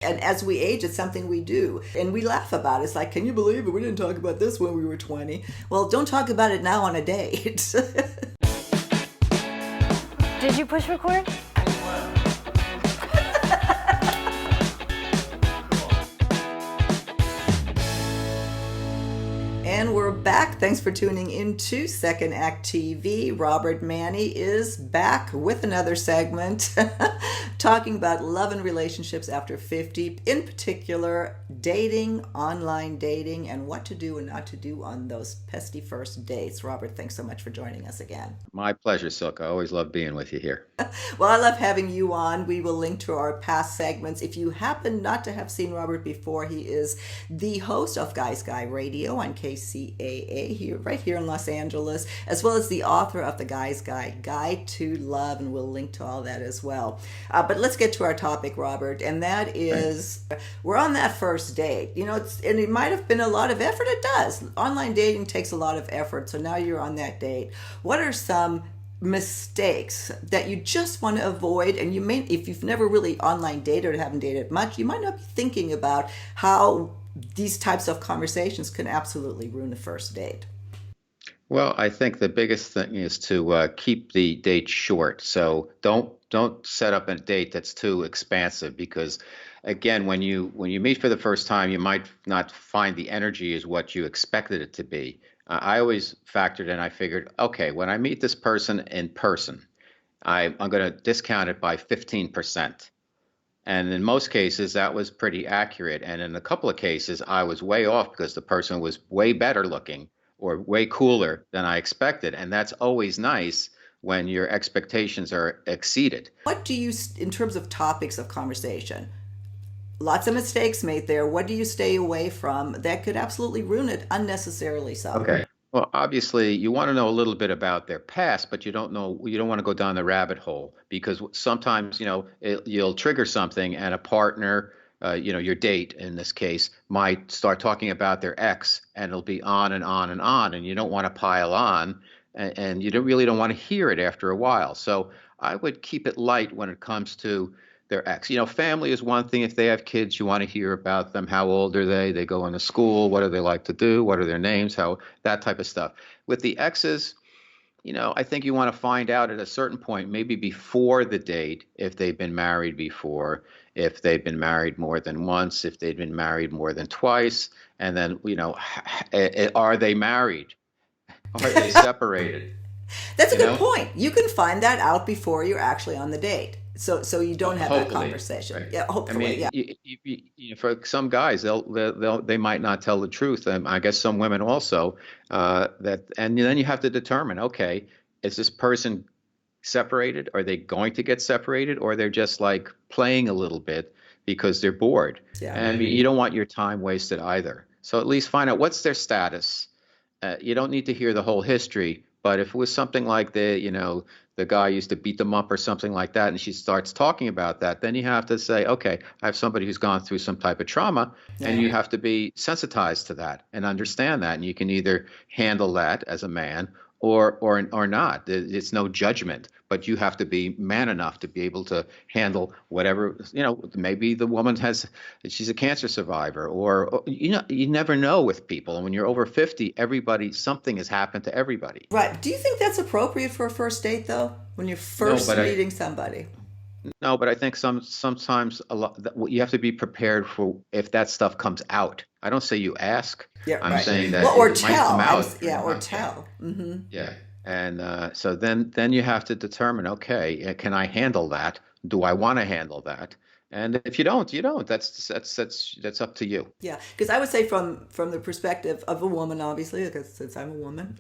And as we age, it's something we do. And we laugh about it. It's like, can you believe it? We didn't talk about this when we were 20. Well, don't talk about it now on a date. Did you push record? And we're back. Thanks for tuning into Second Act TV. Robert Manni is back with another segment talking about love and relationships after 50, in particular, dating, online dating, and what to do and not to do on those pesky first dates. Robert, thanks so much for joining us again. My pleasure, Silk. I always love being with you here. Well, I love having you on. We will link to our past segments. If you happen not to have seen Robert before, he is the host of Guys Guy Radio on KCAA here, right here in Los Angeles, as well as the author of the Guys Guide to Love, and we'll link to all that as well. But let's get to our topic, Robert, and that is we're on that first date. You know, and it might have been a lot of effort. It does. Online dating takes a lot of effort. So now you're on that date. What are some mistakes that you just want to avoid? And you may, if you've never really online dated or haven't dated much, you might not be thinking about how these types of conversations can absolutely ruin the first date. Well, I think the biggest thing is to keep the date short. So don't set up a date that's too expansive, because again, when you meet for the first time, you might not find the energy is what you expected it to be. I always factored in, I figured, okay, when I meet this person in person, I'm going to discount it by 15%. And in most cases, that was pretty accurate. And in a couple of cases, I was way off because the person was way better looking or way cooler than I expected. And that's always nice when your expectations are exceeded. What do you, in terms of topics of conversation, lots of mistakes made there. What do you stay away from that could absolutely ruin it unnecessarily so? Okay. Well, obviously, you want to know a little bit about their past, but you don't want to go down the rabbit hole, because sometimes, you'll trigger something and a partner, your date in this case, might start talking about their ex, and it'll be on and on and on, and you don't want to pile on, and you don't want to hear it after a while. So I would keep it light when it comes to their ex. Family is one thing. If they have kids, you want to hear about them. How old are they? They go into school. What do they like to do? What are their names? That type of stuff. With the exes, I think you want to find out at a certain point, maybe before the date, if they've been married before, if they've been married more than once, if they've been married more than twice, and then, are they married? Are they separated? That's a good point. You can find that out before you're actually on the date. So you don't have that conversation. Right. Yeah, hopefully. I mean, for some guys, they might not tell the truth, and I guess some women also. And then you have to determine, okay, is this person separated? Are they going to get separated, or they're just like playing a little bit because they're bored? Yeah. And you don't want your time wasted either. So at least find out what's their status. You don't need to hear the whole history, but if it was something like the guy used to beat them up or something like that, and she starts talking about that, then you have to say, okay, I have somebody who's gone through some type of trauma, and you have to be sensitized to that and understand that. And you can either handle that as a man or not. It's no judgment, but you have to be man enough to be able to handle whatever, maybe the woman she's a cancer survivor, or, you never know with people. And when you're over 50, something has happened to everybody. Right. Do you think that's appropriate for a first date, though, when you're first meeting somebody? No, but I think sometimes you have to be prepared for if that stuff comes out. I don't say you ask. Yeah, I'm right. saying that or it tell. might come out. Or tell. Mm-hmm. Yeah, and so then you have to determine, okay, can I handle that? Do I want to handle that? And if you don't, you don't. That's up to you. Yeah, because I would say from the perspective of a woman, obviously, because since I'm a woman,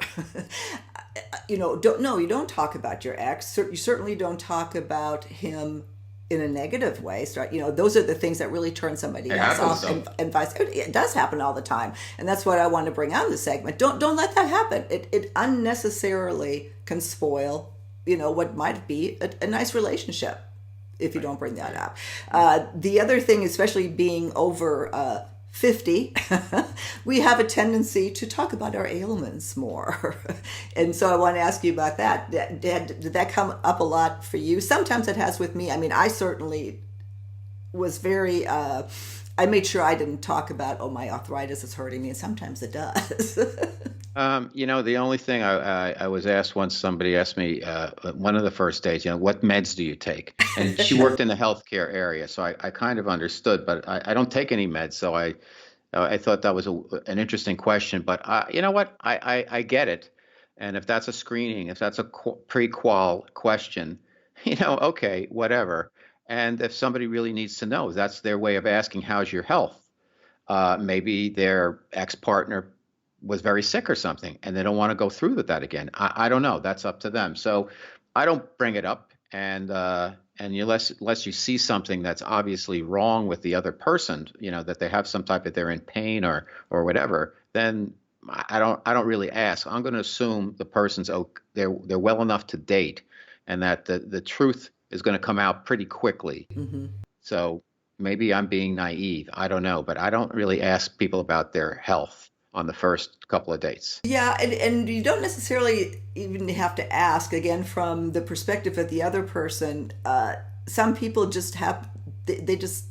you don't talk about your ex. You certainly don't talk about him in a negative way. So, those are the things that really turn somebody else off, and vice. It does happen all the time, and that's what I want to bring out in this segment. Don't let that happen. It unnecessarily can spoil, what might be a nice relationship if you don't bring that up. The other thing, especially being over 50, we have a tendency to talk about our ailments more. And so I want to ask you about that. Did that come up a lot for you? Sometimes it has with me. I mean, I certainly was very. I made sure I didn't talk about, oh, my arthritis is hurting me, and sometimes it does. The only thing I was asked once, somebody asked me one of the first days, what meds do you take? And she worked in the healthcare area, so I kind of understood, but I don't take any meds, so I thought that was an interesting question. But you know what? I get it. And if that's a screening, if that's a pre-qual question, okay, whatever. And if somebody really needs to know, that's their way of asking, how's your health? Maybe their ex-partner was very sick or something, and they don't want to go through with that again. I don't know. That's up to them. So I don't bring it up, and unless you see something that's obviously wrong with the other person, that they have some type of they're in pain or whatever, then I don't really ask. I'm going to assume the person's they're well enough to date, and that the truth is going to come out pretty quickly. Hmm. So maybe I'm being naive. I don't know, but I don't really ask people about their health on the first couple of dates. Yeah, and you don't necessarily even have to ask, again, from the perspective of the other person. Some people just they just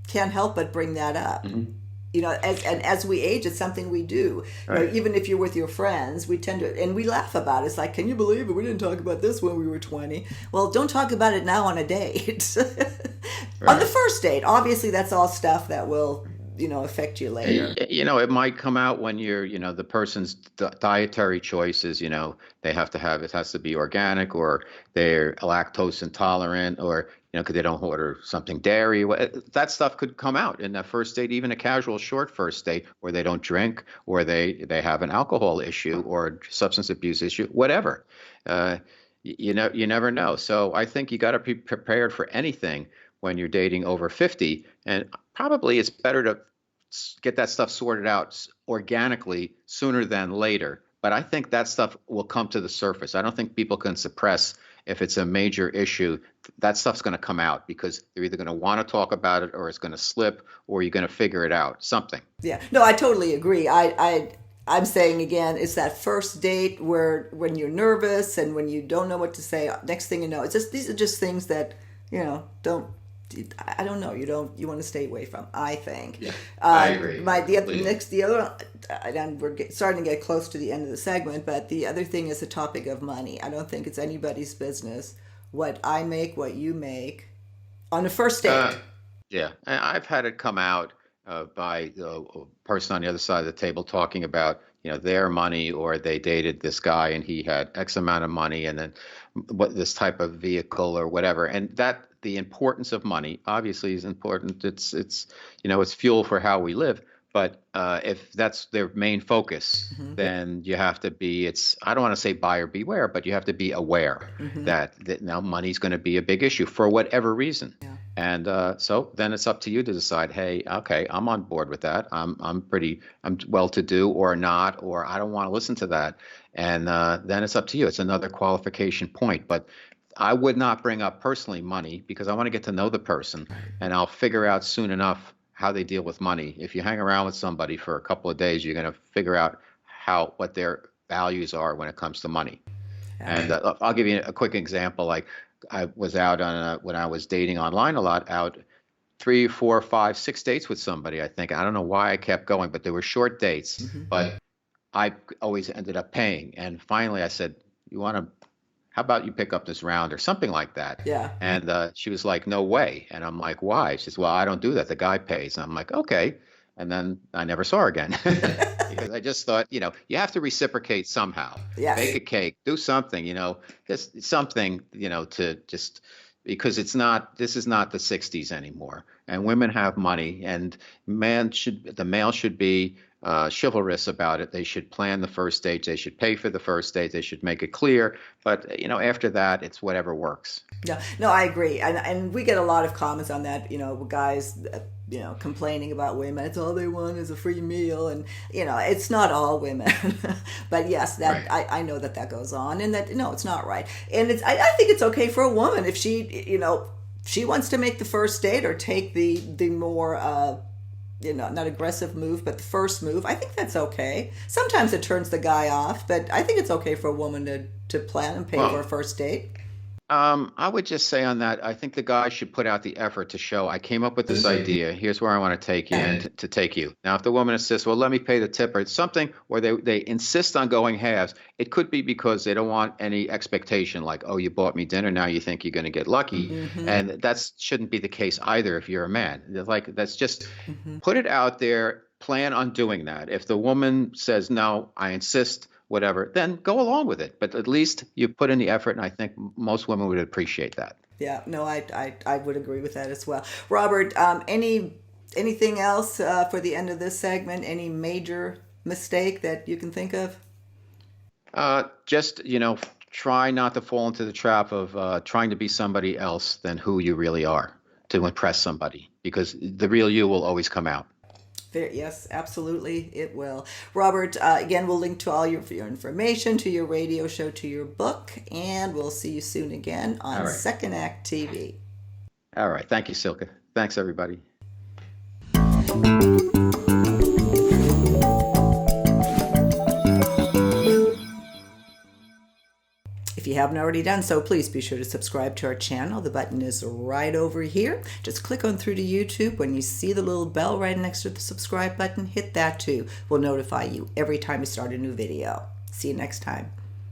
can't help but bring that up. Hmm. As we age, it's something we do. Right. Even if you're with your friends, we tend to, and we laugh about it. It's like, can you believe it? We didn't talk about this when we were 20. Well, don't talk about it now on a date. On the Right. first date, obviously, that's all stuff that will, affect you later. It might come out when the person's dietary choices, they have to have, it has to be organic, or they're lactose intolerant, or, because they don't order something dairy. That stuff could come out in that first date, even a casual short first date, or they don't drink, or they have an alcohol issue or substance abuse issue, whatever. You never know. So I think you got to be prepared for anything when you're dating over 50. And probably it's better to get that stuff sorted out organically sooner than later. But I think that stuff will come to the surface. I don't think people can suppress if it's a major issue. That stuff's going to come out because they're either going to want to talk about it, or it's going to slip, or you're going to figure it out, something. Yeah, no, I totally agree. I'm saying again, it's that first date where when you're nervous and when you don't know what to say. Next thing you know, it's just these are just things that don't. I don't know. You want to stay away from. I think. Yeah, I agree. The other, and we're starting to get close to the end of the segment, but the other thing is the topic of money. I don't think it's anybody's business what I make, what you make on the first date. Yeah, and I've had it come out by the person on the other side of the table talking about their money, or they dated this guy and he had X amount of money, and then what this type of vehicle or whatever, and that the importance of money obviously is important. It's fuel for how we live. But if that's their main focus, Mm-hmm. then you have to be. I don't want to say buyer beware, but you have to be aware Mm-hmm. that now money's going to be a big issue for whatever reason. Yeah. And so then it's up to you to decide, hey, okay, I'm on board with that. I'm well-to-do or not, or I don't want to listen to that. And then it's up to you. It's another qualification point. But I would not bring up personally money, because I want to get to know the person, and I'll figure out soon enough how they deal with money. If you hang around with somebody for a couple of days, you're going to figure out what their values are when it comes to money. And I'll give you a quick example. Like, I was out when I was dating online a lot, out 3, 4, 5, 6 dates with somebody. I think, I don't know why I kept going, but they were short dates. Mm-hmm. But I always ended up paying. And finally, I said, how about you pick up this round or something like that? Yeah. And she was like, no way. And I'm like, why? She says, well, I don't do that. The guy pays. And I'm like, okay. And then I never saw her again because I just thought, you have to reciprocate somehow. Yes. Bake a cake, do something, just something, to just, because this is not the 60s anymore. And women have money, and the male should be chivalrous about it. They should plan the first date. They should pay for the first date. They should make it clear. But, after that, it's whatever works. No, I agree. And we get a lot of comments on that, guys, complaining about women. It's all they want is a free meal. And, it's not all women. But yes, that Right. I know that goes on, and that, no, it's not right. And I think it's okay for a woman if she wants to make the first date or take the more, not aggressive move, but the first move. I think that's okay. Sometimes it turns the guy off, but I think it's okay for a woman to plan and pay Well, for a first date. I would just say on that, I think the guy should put out the effort to show, I came up with this idea. Here's where I want to take you and to take you. Now, if the woman insists, well, let me pay the tip or something, or they insist on going halves, it could be because they don't want any expectation like, oh, you bought me dinner. Now you think you're going to get lucky. And that shouldn't be the case either if you're a man. Like, that's just put it out there, plan on doing that. If the woman says, no, I insist, whatever, then go along with it. But at least you put in the effort, and I think most women would appreciate that. Yeah, no, I would agree with that as well. Robert, anything else for the end of this segment? Any major mistake that you can think of? Just, try not to fall into the trap of trying to be somebody else than who you really are to impress somebody, because the real you will always come out. Yes, absolutely, it will. Robert, again, we'll link to all your information, to your radio show, to your book, and we'll see you soon again on Second Act TV. All right. Thank you, Silke. Thanks, everybody. If you haven't already done so, please be sure to subscribe to our channel. The button is right over here. Just click on through to YouTube. When you see the little bell right next to the subscribe button, hit that too. We'll notify you every time we start a new video. See you next time.